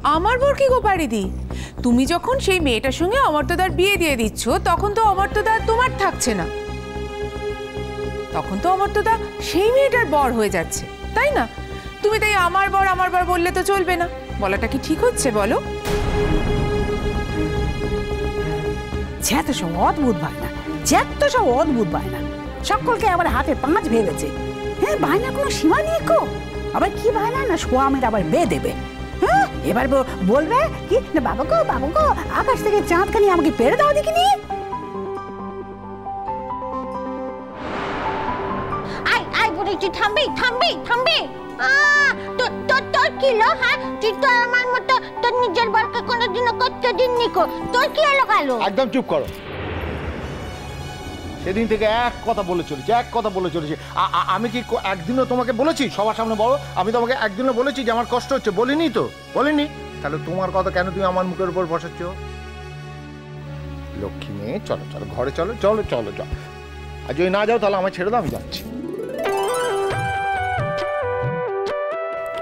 আমার বর কি গো পারিদি? তুমি যখন সেই মেয়েটার সঙ্গে অমর্ত্যদার বিয়ে দিয়ে দিচ্ছ তখন তো অমর্ত্যদা তোমার থাকছে না, তখন তো অমর্ত্যদা সেই মেয়েটার বর হয়ে যাচ্ছে, তাই না? তুমি তাই আমার বর বললে তো চলবে না। বলাটা কি ঠিক হচ্ছে বলো? যত সব অদ্ভুত বায়না, যত সব অদ্ভুত বায়না, সকলকে আবার হাতে পাঁচ ভেবেছে। হ্যাঁ, বায়না কোনো সীমা নেই কো। আবার কি বায়না না স্বামীর আবার বে দেবে। হ্যাঁ, এবার বলবে কি না বাবা গো আকাশ থেকে চাঁদখানি আমাকে পেরে দাও দেখিনি। তুই থামবি। তোর কি লো? হ্যাঁ, তুই তো আমার মতো তোর নিজের বরকে কোনোদিনও করতে দিননি কো। তোর কি হলো গেল? একদম চুপ করো। সেদিন থেকে এক কথা বলে চলেছি। আমি কি একদিনও তোমাকে বলেছি সবার সামনে বলো? আমি তোমাকে একদিনও বলেছি যে আমার কষ্ট হচ্ছে? বলিনি তো, বলিনি। তাহলে তোমার কথা কেন তুমি আমার মুখের উপর বসাচ্ছ? লক্ষ্মী মেয়ে, চলো ঘরে চলো। আর যদি না যাও তাহলে আমায় ছেড়ে দাও, আমি যাচ্ছি।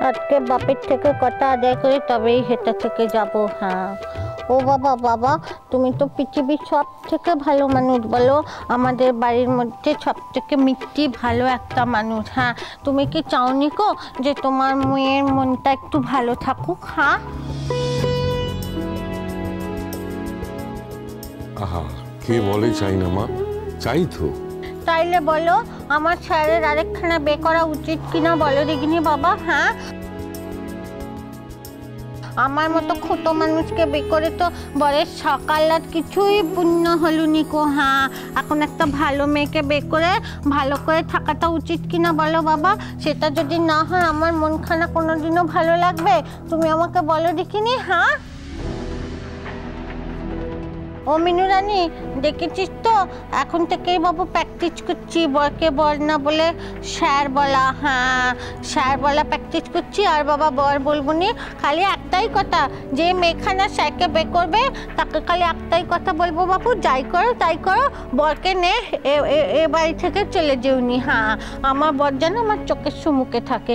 আজকে বাপের থেকে কথা আদায় করে তবেই হেঁটে থেকে যাব। হ্যাঁ, ও বাবা তুমি তো পৃথিবীর সব থেকে ভালো মানুষ বলো, আমাদের বাড়ির মধ্যে সব থেকে মিষ্টি ভালো একটা মানুষ। হ্যাঁ, তুমি কি চাওনি কো যে তোমার মেয়ের মনটা একটু ভালো থাকুক? হ্যাঁ, আহা, কে বলে চাই না মা? চাই তো। তাইলে বলো আমার স্যারের আরেকখানা বে করা উচিত কিনা বলো দেখিনি বাবা। হ্যাঁ, আমার মতো ছোট মানুষকে বে করে তো বরের সকাল রাত কিছুই পুণ্য হলো নিকো। হ্যাঁ, এখন একটা ভালো মেয়েকে বে করে ভালো করে থাকাটা উচিত কিনা বলো বাবা। সেটা যদি না হয় আমার মনখানা কোনোদিনও ভালো লাগবে? তুমি আমাকে বলো দেখিনি। হ্যাঁ, ও মিনু রানী, দেখেছিস তো এখন থেকেই বাবু প্র্যাকটিস করছি বরকে বর না বলে স্যার বলা। হ্যাঁ, স্যার বলা প্র্যাকটিস করছি। আর বাবা বর বলবো নি, খালি একটাই কথা, যে মেয়েখানা স্যারকে বে করবে তাকে খালি একটাই কথা বলবো, বাবু যাই করো তাই করো, বরকে নে এ বাড়ি থেকে চলে যেওনি। হ্যাঁ, আমার বর যেন আমার চোখের সম্মুখে থাকে।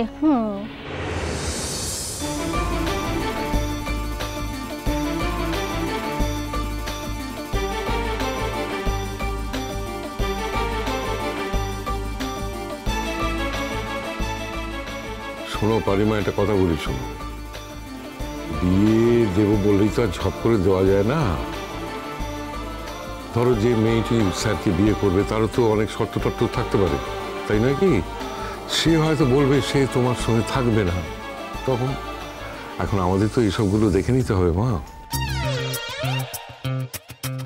শোনো পারিমা, একটা কথা বলি শোনো, বিয়ে দেবো বলেই তো আর ঝপ করে দেওয়া যায় না। ধরো যে মেয়েটি স্যারকে বিয়ে করবে তারও তো অনেক শর্ত টর্ত থাকতে পারে, তাই নয় কি? সে হয়তো বলবে সে তোমার সঙ্গে থাকবে না, তখন এখন আমাদের তো এইসবগুলো দেখে নিতে হবে মা।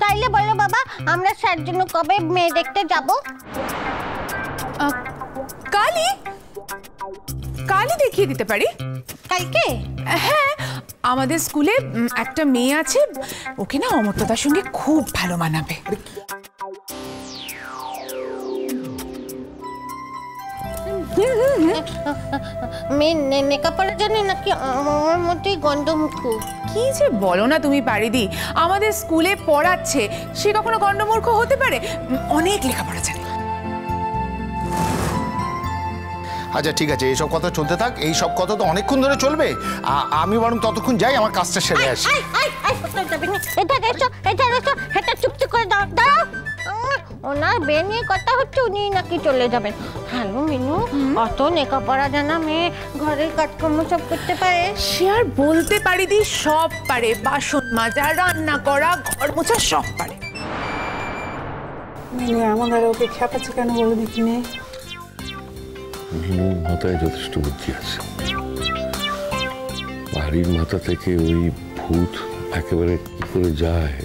তাইলে বলো বাবা, আমরা স্যার জন্য কবে মেয়ে দেখতে যাব? কালই দেখিয়ে দিতে পারি। কালকে? হ্যাঁ, আমাদের স্কুলে একটা মেয়ে আছে, ওকে না অমর্ত্যদার সঙ্গে খুব ভালো মানাবে। মেকআপ জানি নাকি আমার মতোই গন্ধমুখ? কি যে বলো না তুমি পারিদি, আমাদের স্কুলে পড়াচ্ছে, সে কখনো গণ্ডমূর্খ হতে পারে? অনেক লেখাপড়া জানে। আচ্ছা ঠিক আছে, এইসব কথা চলতে থাক। এইসব কথা তো অনেকক্ষণ ধরে চলবে। আমি বরং ততক্ষণ যাই, আমার কাজটা সেরে আসি। চুপচুপ করে দাঁড়াও। ওনার বিয়ে নিয়ে কথা হচ্ছে, উনি নাকি চলে যাবেন। হ্যালো মিনু, অত লেখাপড়া জানা মেয়ে ঘরের কাজকর্ম সব করতে পারে? সে আর বলতে পারিদি, সব পারে, বাসন মাজা, রান্না করা, ঘর মোছা সব পারে। এমন আর ওকে খেপাচ্ছে কেন বলো দেখিনি? মিনুর মাথায় যথেষ্ট বুদ্ধি আছে, বাড়ির মাথা থেকে ওই ভূত একেবারে কি করে যায়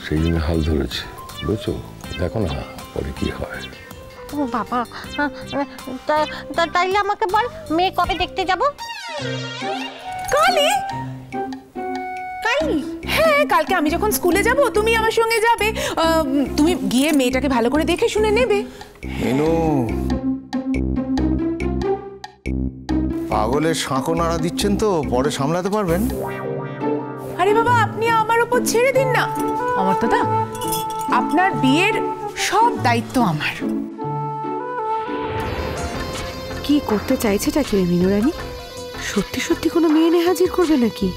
সেই জন্য হাল ধরেছে, বুঝছো? দেখো না পরে কি হয়। ও বাবা, তাইলে আমাকে বল মেয়ে কবে দেখতে যাব? কালই? হ্যাঁ, কালকে আমি যখন স্কুলে যাব তুমি আমার সঙ্গে যাবে, তুমি গিয়ে মেয়েটাকে ভালো করে দেখে শুনে নেবে। মিনু, পাগলের শাঁখো নাড়া দিচ্ছেন তো, পরে সামলাতে পারবেন? আরে বাবা, আপনি আমার উপর ছেড়ে দিন না অমর্ত্যদা, আপনার বিয়ের সব দায়িত্ব আমার। কি করতে চাইছেটা কি মিনু রানী? সত্যি সত্যি কোনো মেয়ে এনে হাজির করবে নাকি?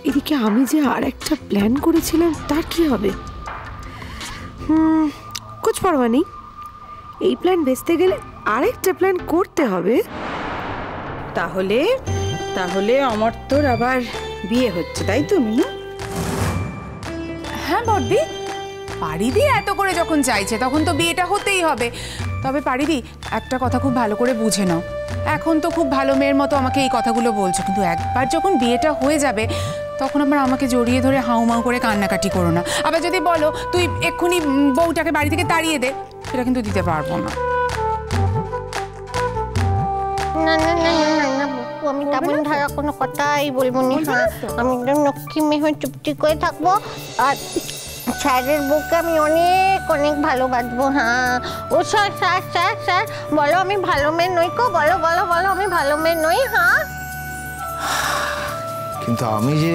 এদিকে আমি যে আর একটা প্ল্যান করেছিলাম তার কি হবে? কুছ পরোয়া নেই, এই প্ল্যান বেচতে গেলে আরেকটা প্ল্যান করতে হবে। তাহলে তাহলে আমার তোর আবার বিয়ে হচ্ছে, তাই তো মিনু? হ্যাঁ বড়দি, পারিদি এত করে যখন চাইছে তখন তো বিয়েটা হতেই হবে। তবে পারিদি, একটা কথা খুব ভালো করে বুঝে নাও, এখন তো খুব ভালো মেয়ের মতো আমাকে এই কথাগুলো বলছো, কিন্তু একবার যখন বিয়েটা হয়ে যাবে তখন আবার আমাকে জড়িয়ে ধরে হাউমাউ করে কান্নাকাটি করো না। আবার যদি বলো তুই এক্ষুনি বউটাকে বাড়ি থেকে তাড়িয়ে দে, সেটা কিন্তু দিতে পারবো না। না না না না না না বাপু, আমি তেমন ধারা কোনো কথাই বলবো না। হ্যাঁ, আমি একদম লক্ষ্মী মেয়ে হয়ে চুপটি করে থাকবো, আর স্যারের বউকে আমি অনেক অনেক ভালোবাসবো। হ্যাঁ, ও স্যার স্যার স্যার স্যার বলো আমি ভালো মেয়ে নই কো, বলো বলো বলো আমি ভালো মেয়ে নই। হ্যাঁ, কিন্তু আমি যে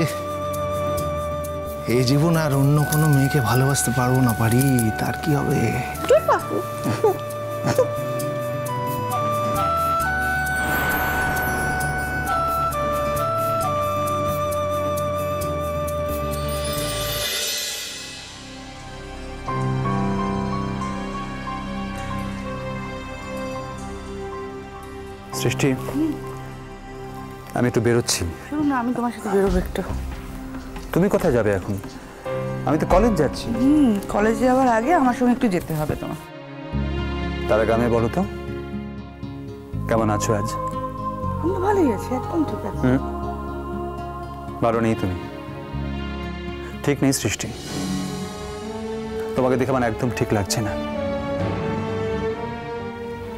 এই জীবন আর অন্য কোনো মেয়েকে ভালোবাসতে পারবো না, পারি তার কি হবে? তুই বাপু সৃষ্টি, আমি একটু বেরোচ্ছি। শুনুন না, আমি তোমার সাথে বেরোবো একটু। তুমি কোথায় যাবে এখন? আমি তো কলেজ যাচ্ছি। কলেজে যাওয়ার আগে আমার সঙ্গে একটু যেতে হবে তোমার। তার আগে আমি বলো তো, কেমন আছো আজ? আমি তো ভালোই আছি, একদম ঠিক আছে। ভালো নেই তুমি? ঠিক নেই সৃষ্টি, তোমাকে দেখে আমার একদম ঠিক লাগছে না।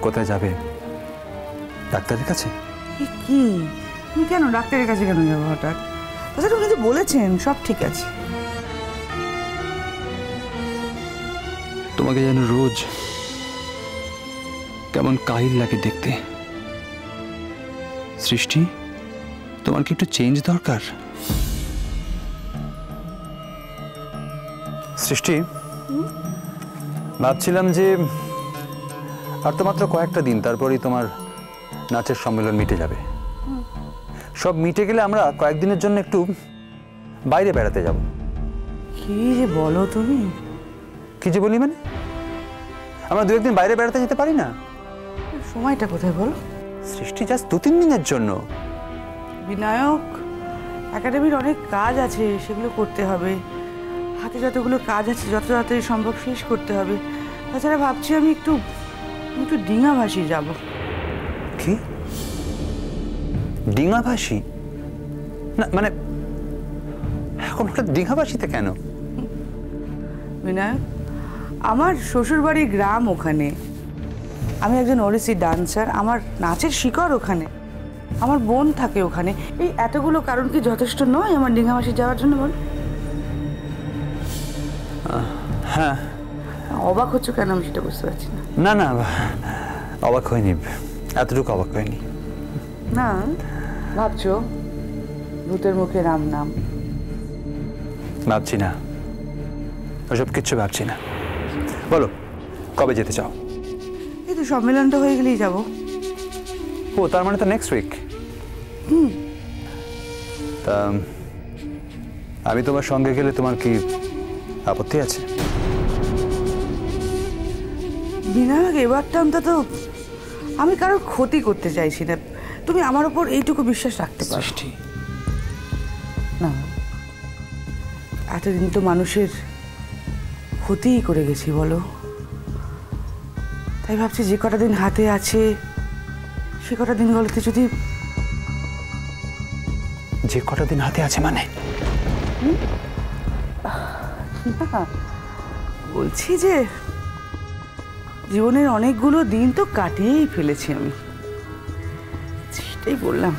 কোথায় যাবে? ডাক্তারের কাছে? কি তুমি কেন ডাক্তারের কাছে কেন যাবো হঠাৎ? তাছাড়া উনি তো বলেছেন সব ঠিক আছে। তোমাকে যেন রোজ কেমন কাহিল লাগে দেখতে। সৃষ্টি, তোমার কি একটু চেঞ্জ দরকার? সৃষ্টি, ভাবছিলাম যে আর তো মাত্র কয়েকটা দিন, তারপরেই তোমার নাচের সম্মেলন মিটে যাবে। সব মিটে গেলে আমরা কয়েকদিনের জন্য একটু বাইরে বেড়াতে যাব। কি যে বলো তুমি? কি যে বলি মানে, আমরা দু একদিন বাইরে বেড়াতে যেতে পারি না? সময়টা কোথায় বলো? সৃষ্টি, জাস্ট 2-3 দিনের জন্য। বিনায়ক, একাডেমির অনেক কাজ আছে, সেগুলো করতে হবে। হাতে যতগুলো কাজ আছে যত তাড়াতাড়ি সম্ভব শেষ করতে হবে। তাছাড়া ভাবছি আমি একটু ডিঙাভাসি যাব। কি? ডিঙাভাসি? না মানে এখন হঠাৎ ডিঙাভাসিতে কেন? বিনায়ক, আমার শ্বশুরবাড়ির গ্রাম ওখানে, আমি একজন ওড়িশি ডান্সার, আমার নাচের শিকড় ওখানে, আমার বোন থাকে ওখানে। এই এতগুলো কারণ কি যথেষ্ট নয় আমার ডিঙাভাসি যাওয়ার জন্য বল? হ্যাঁ। অবাক হচ্ছ কেন আমি সেটা বুঝতে পারছি না। না না, অবাক হয়নি, এতটুকু অবাক হয়নি। না ভাবছো ভূতের মুখে রাম নাম? ভাবছি না, ওসব কিচ্ছু ভাবছি না। বলো কবে যেতে চাও? এই তো সম্মেলনটা হয়ে গেলেই যাব। ও, তার মানে তো নেক্সট উইক। তা আমি তোমার সঙ্গে গেলে তোমার কি আপত্তি আছে? বিনায়ক, এবারটা অন্তত আমি কারোর ক্ষতি করতে চাইছি না। তুমি আমার উপর এইটুকু বিশ্বাস রাখতে পারো। না, এতদিন তো মানুষের ক্ষতিই করে গেছি বলো। তাই ভাবছি যে কটা দিন হাতে আছে সে কটা দিনগুলোতে যদি... যে কটা দিন হাতে আছে মানে? বলছি যে জীবনের অনেকগুলো দিন তো কাটিয়েই ফেলেছি আমি, সেটাই বললাম।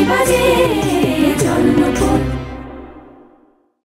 বাজে জন্মপথ